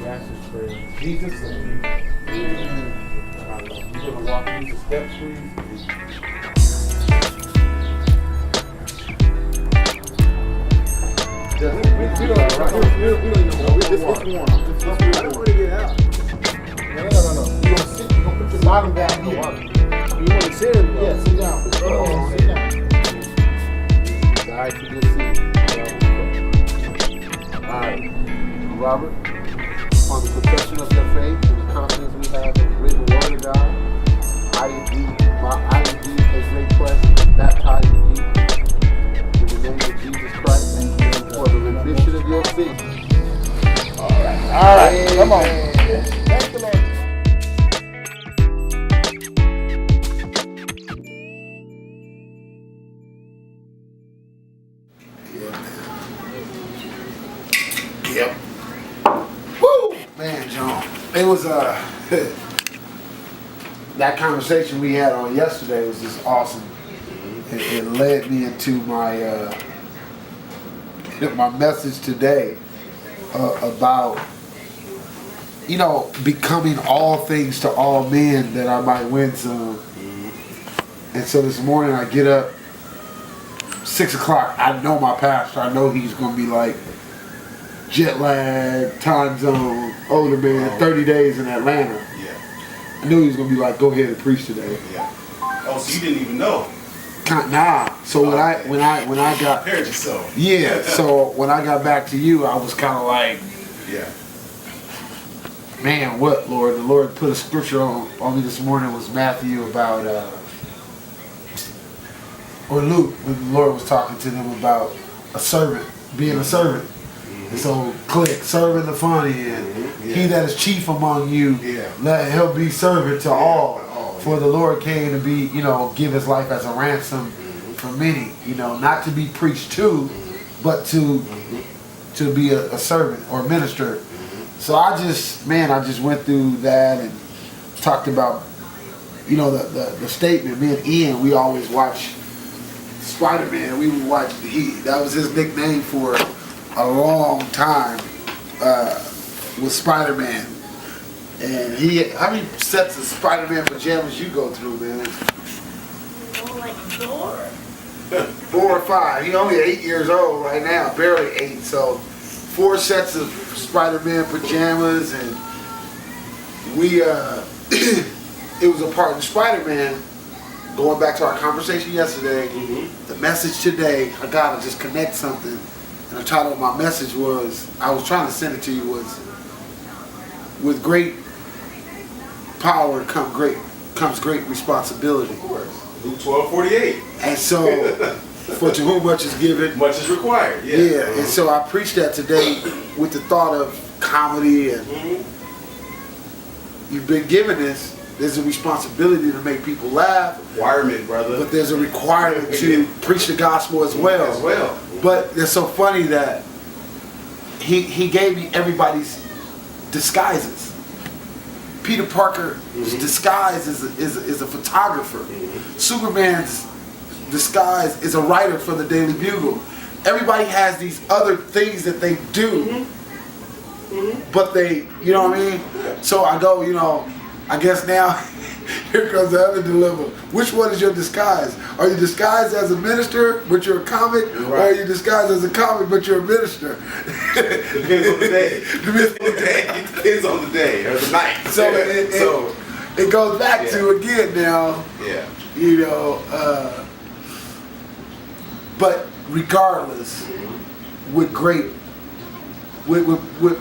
That's his prayer. Jesus and me. You're going to walk these steps, please. We don't even know. Let's warm. I don't want to get out. No. You're going to sit. You're going to put your bottom down here. You want to sit? Yeah, sit down. Sit down. Alright, you just see. Alright, Robert, on the profession of your faith and the confidence we have in the written word of God, I indeed a great presence, baptized in you in the name of Jesus Christ for the remission of your sins. Alright, come on. Thank the Lord. Yep. Woo! Man, John. It was that conversation we had on yesterday was just awesome. It led me into my my message today about becoming all things to all men that I might win some. And so this morning I get up 6 o'clock. I know my pastor. I know he's gonna be like, jet lag, time zone, older man, 30 days in Atlanta. Yeah. I knew he was gonna be like, go ahead and preach today. Yeah. Oh, so you didn't even know? Nah. So when I got prepared yourself. Yeah. So when I got back to you, I was kind of like, yeah. Man, what, Lord? The Lord put a scripture on me this morning. Was Matthew about or Luke, when the Lord was talking to them about a servant being a servant. And so click, serving the funny, and he that is chief among you, let him be servant to all. For the Lord came to be, give his life as a ransom for many, not to be preached to, but to be a servant or minister. So I just went through that and talked about, the statement. Me and Ian, we always watch Spider-Man. We would watch, that was his nickname for a long time, with Spider-Man. And how many sets of Spider-Man pajamas you go through, man? Like 4. 4 or 5. He only 8 years old right now, barely 8. So 4 sets of Spider-Man pajamas, and we it was a part of Spider-Man. Going back to our conversation yesterday, the message today, I gotta just connect something. And the title of my message was, I was trying to send it to you, was, with great power comes great responsibility. Of course. Luke 12:48. And so, for to whom much is given, much is required. Yeah. Yeah. And so I preached that today with the thought of comedy, and you've been given this. There's a responsibility to make people laugh. Requirement, brother. But there's a requirement to preach the gospel as well. But it's so funny that he gave me everybody's disguises. Peter Parker's disguise is a photographer. Superman's disguise is a writer for the Daily Bugle. Everybody has these other things that they do, but they, you know what I mean? So I go, I guess now, here comes the other dilemma. Which one is your disguise? Are you disguised as a minister, but you're a comic? Right. Or are you disguised as a comic, but you're a minister? Depends on the day. Depends on the day or the night. So it goes back to, again now, but regardless, with great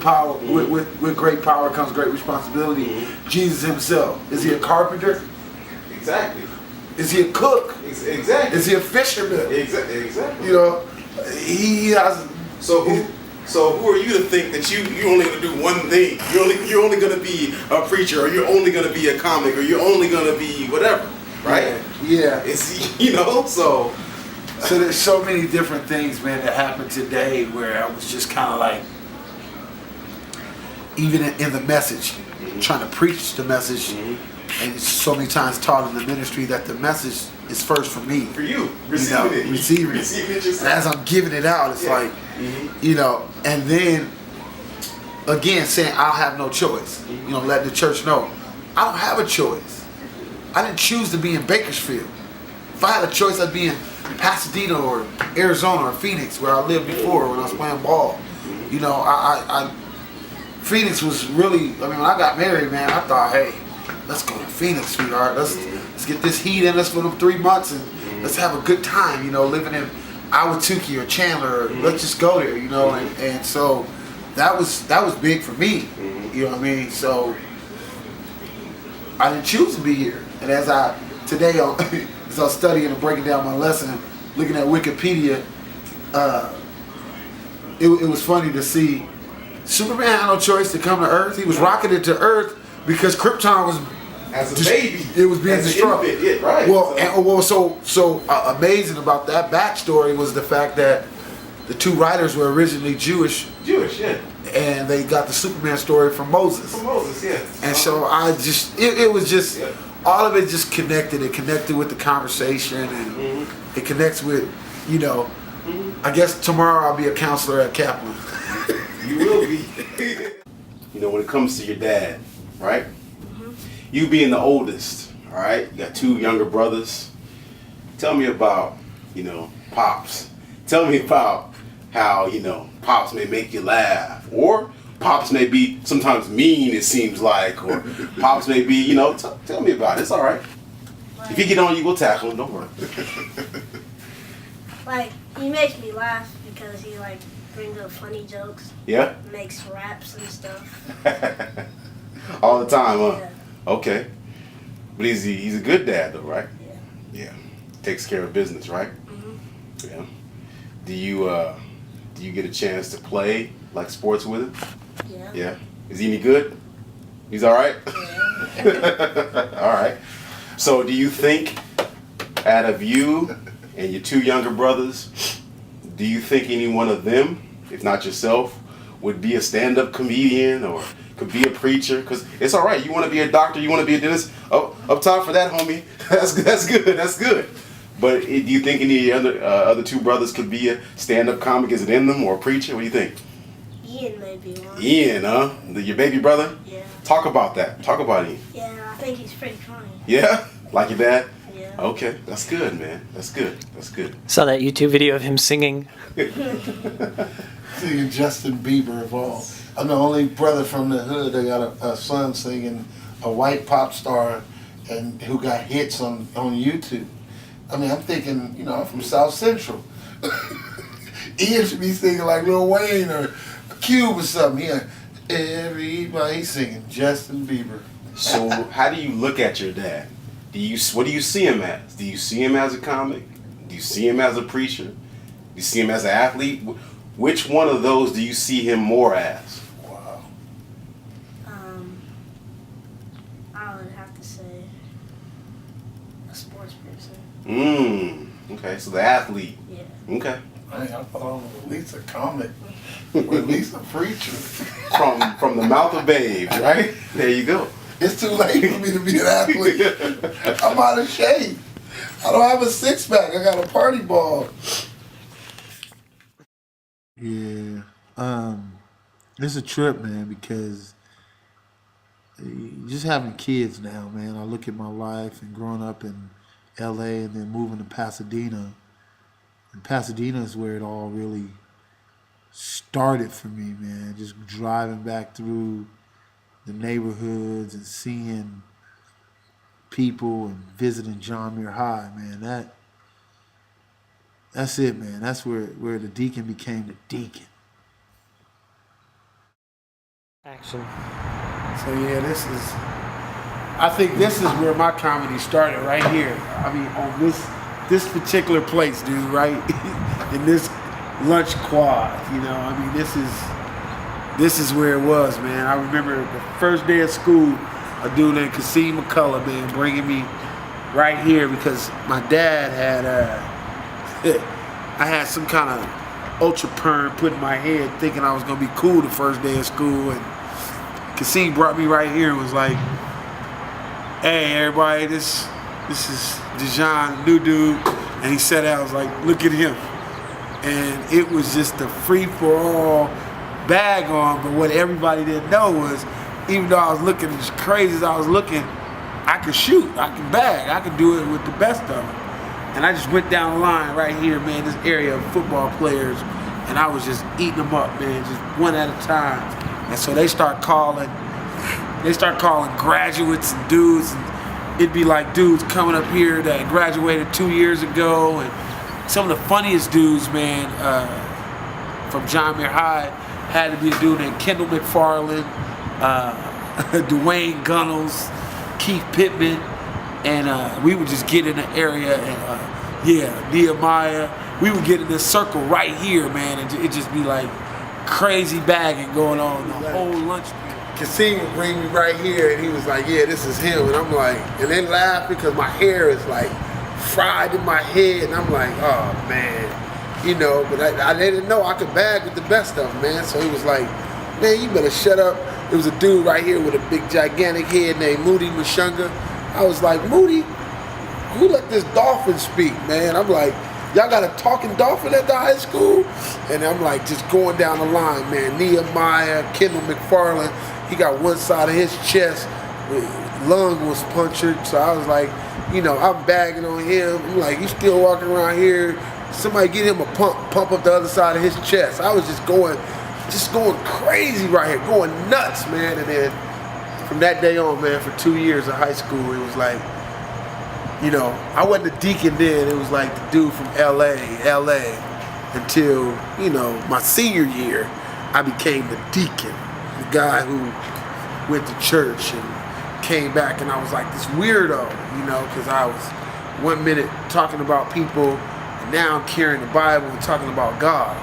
power, with great power comes great responsibility. Jesus himself, is he a carpenter? Exactly. Is he a cook? Exactly. Is he a fisherman? Exactly. He has. So who are you to think that you're only going to do one thing? You're only going to be a preacher, or you're only going to be a comic, or you're only going to be whatever, right? Yeah. It's So there's so many different things, man, that happened today where I was just kind of like, even in the message, trying to preach the message, and so many times taught in the ministry that the message is first for me. For you, receiving it And as I'm giving it out, it's like, and then again, saying I'll have no choice. You know, letting the church know I don't have a choice. I didn't choose to be in Bakersfield. If I had a choice, I'd be in Pasadena or Arizona or Phoenix, where I lived before when I was playing ball. You know, Phoenix was really, I mean, when I got married, man, I thought, hey, let's go to Phoenix, sweetheart. Let's get this heat in us for them 3 months and let's have a good time, you know, living in Ahwatukee or Chandler. Let's just go there, you know, and so that was big for me, you know what I mean? So I didn't choose to be here. And as I was studying and breaking down my lesson, looking at Wikipedia, it was funny to see Superman had no choice to come to Earth. He was rocketed to Earth because Krypton was, as a baby, it was being destroyed. Yeah, right. Well, so amazing about that backstory was the fact that the two writers were originally Jewish. Yeah. And they got the Superman story from Moses. Yeah. And so I just, it was just, all of it just connected. It connected with the conversation, and it connects with, you know, I guess tomorrow I'll be a counselor at Kaplan. You will be. You know, when it comes to your dad, right? You being the oldest, all right? You got 2 younger brothers. Tell me about, you know, Pops. Tell me about how, you know, Pops may make you laugh, or Pops may be sometimes mean, it seems like, or Pops may be, you know, tell me about it. It's all right. If you get on you, we'll tackle him. Don't worry. Like, he makes me laugh because he, like, brings up funny jokes. Yeah? Makes raps and stuff. All the time, huh? Yeah. Okay. But he's a good dad, though, right? Yeah. Yeah. Takes care of business, right? Yeah. Do you get a chance to play, like, sports with him? Yeah. Yeah. Is he any good? He's all right? Yeah. All right. So do you think, out of you and your 2 younger brothers, do you think any one of them, if not yourself, would be a stand-up comedian or could be a preacher? Because it's all right. You want to be a doctor, you want to be a dentist. Up top for that, homie. That's good. That's good. But do you think any other 2 brothers could be a stand-up comic? Is it in them, or a preacher? What do you think? Ian may be one. Ian, huh? Your baby brother? Yeah. Talk about that. Talk about Ian. Yeah, I think he's pretty funny. Yeah? Like your dad? Yeah. Okay. That's good, man. That's good. Saw that YouTube video of him singing. Singing Justin Bieber of all. I'm the only brother from the hood that got a son singing a white pop star and who got hits on YouTube. I mean, I'm thinking, you know, I'm from South Central. Ian should be singing like Lil Wayne or Cube or something. Yeah, everybody's singing Justin Bieber. So how do you look at your dad? What do you see him as? Do you see him as a comic? Do you see him as a preacher? Do you see him as an athlete? Which one of those do you see him more as? Wow. I would have to say a sports person. Okay, so the athlete. Yeah. Okay. I thought I was at least a comic or at least a preacher. From the mouth of babes, right? There you go. It's too late for me to be an athlete. I'm out of shape. I don't have a 6-pack. I got a party ball. Yeah, it's a trip, man, because just having kids now, man. I look at my life and growing up in L.A. and then moving to Pasadena. And Pasadena is where it all really started for me, man. Just driving back through the neighborhoods and seeing people and visiting John Muir High, man. That's it, man. That's where the deacon became the deacon. Action. So yeah, I think this is where my comedy started, right here. I mean, on this particular place, dude, right? In this lunch quad, you know. I mean, this is where it was, man. I remember the first day of school, a dude named Kasim McCullough, man, bringing me right here because my dad had I had some kind of ultra perm put in my head thinking I was going to be cool the first day of school, and Kasim brought me right here and was like, hey, everybody, this is Dejon, new dude. And he said, I was like, look at him. And it was just a free-for-all bag on, but what everybody didn't know was, even though I was looking as crazy as I was looking, I could shoot, I could bag, I could do it with the best of them. And I just went down the line right here, man, this area of football players, and I was just eating them up, man, just one at a time. And so they start calling graduates and dudes, and it'd be like dudes coming up here that graduated 2 years ago, and some of the funniest dudes, man, from John Muir High had to be a dude named Kendall McFarland, Dwayne Gunnels, Keith Pittman, and we would just get in the area, and Nehemiah. We would get in this circle right here, man, and it'd just be like crazy bagging going on the whole lunch. Kasim would bring me right here, and he was like, yeah, this is him. And I'm like, and they laugh because my hair is like fried in my head, and I'm like, oh man, you know, but I didn't know I could bag with the best of them, man. So he was like, man, you better shut up. There was a dude right here with a big gigantic head named Moody Mashunga. I was like, Moody, who let this dolphin speak, man? I'm like, y'all got a talking dolphin at the high school? And I'm like, just going down the line, man. Nehemiah, Kendall McFarland, he got one side of his chest, lung was punctured. So I was like, you know, I'm bagging on him. I'm like, you still walking around here? Somebody get him a pump up the other side of his chest. I was just going crazy right here, going nuts, man. And then from that day on, man, for 2 years of high school, it was like, you know, I wasn't a deacon then. It was like the dude from LA, until, you know, my senior year, I became the deacon, the guy who went to church and came back, and I was like this weirdo, you know, because I was 1 minute talking about people, and now I'm carrying the Bible and talking about God.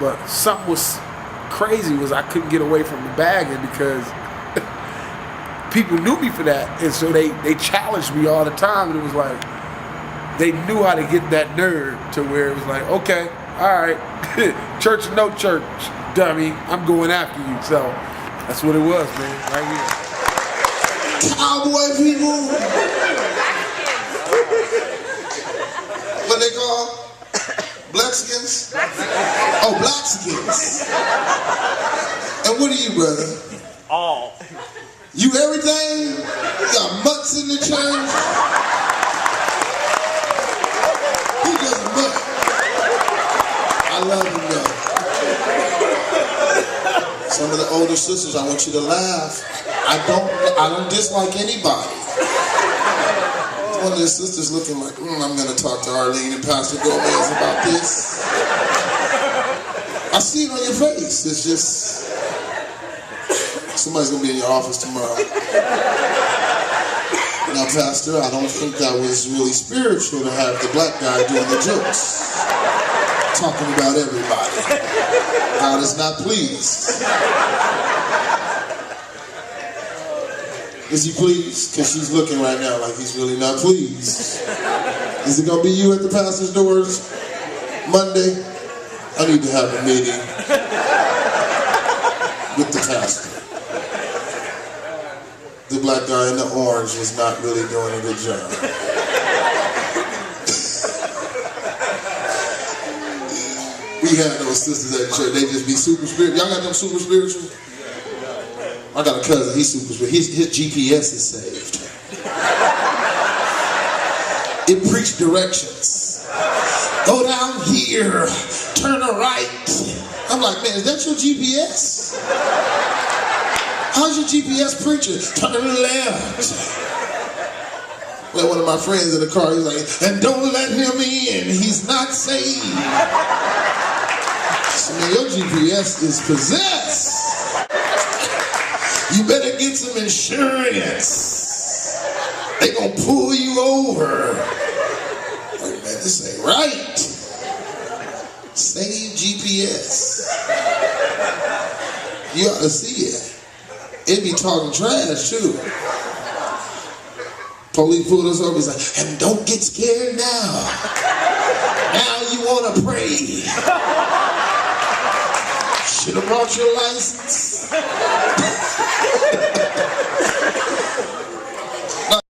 But something was crazy was I couldn't get away from the bagging because people knew me for that, and so they challenged me all the time, and it was like they knew how to get that nerd to where it was like, okay, all right, church or no church, dummy, I'm going after you. So that's what it was, man, right here. Cowboy people. What they call? Blackskins? Oh, Blackskins. And what are you, brother? All. You everything? You got mutts in the church? He just a mutt. I love him though. Some of the older sisters, I want you to laugh. I don't dislike anybody. One of the sisters looking like, I'm gonna talk to Arlene and Pastor Gomez about this. I see it on your face. It's just, somebody's gonna be in your office tomorrow. Now, Pastor, I don't think that was really spiritual to have the black guy doing the jokes, talking about everybody. God is not pleased. Is he pleased? Because she's looking right now like he's really not pleased. Is it gonna be you at the pastor's doors Monday? I need to have a meeting with the pastor. The black guy in the orange was not really doing a good job. We had those sisters at church, they just be super spiritual. Y'all got them super spiritual? I got a cousin, he's super spiritual. His GPS is saved. It preached directions. Go down here, turn a right. I'm like, man, is that your GPS? How's your GPS preaching? Turn left. Like one of my friends in the car, he's like, and don't let him in, he's not saved. So man, your GPS is possessed. You better get some insurance. They gonna pull you over. Like, man, this ain't right. Save GPS. You ought to see it. It be talking trash too. Police pulled us over, he's like, and don't get scared now. Now you wanna pray. Should have brought your license.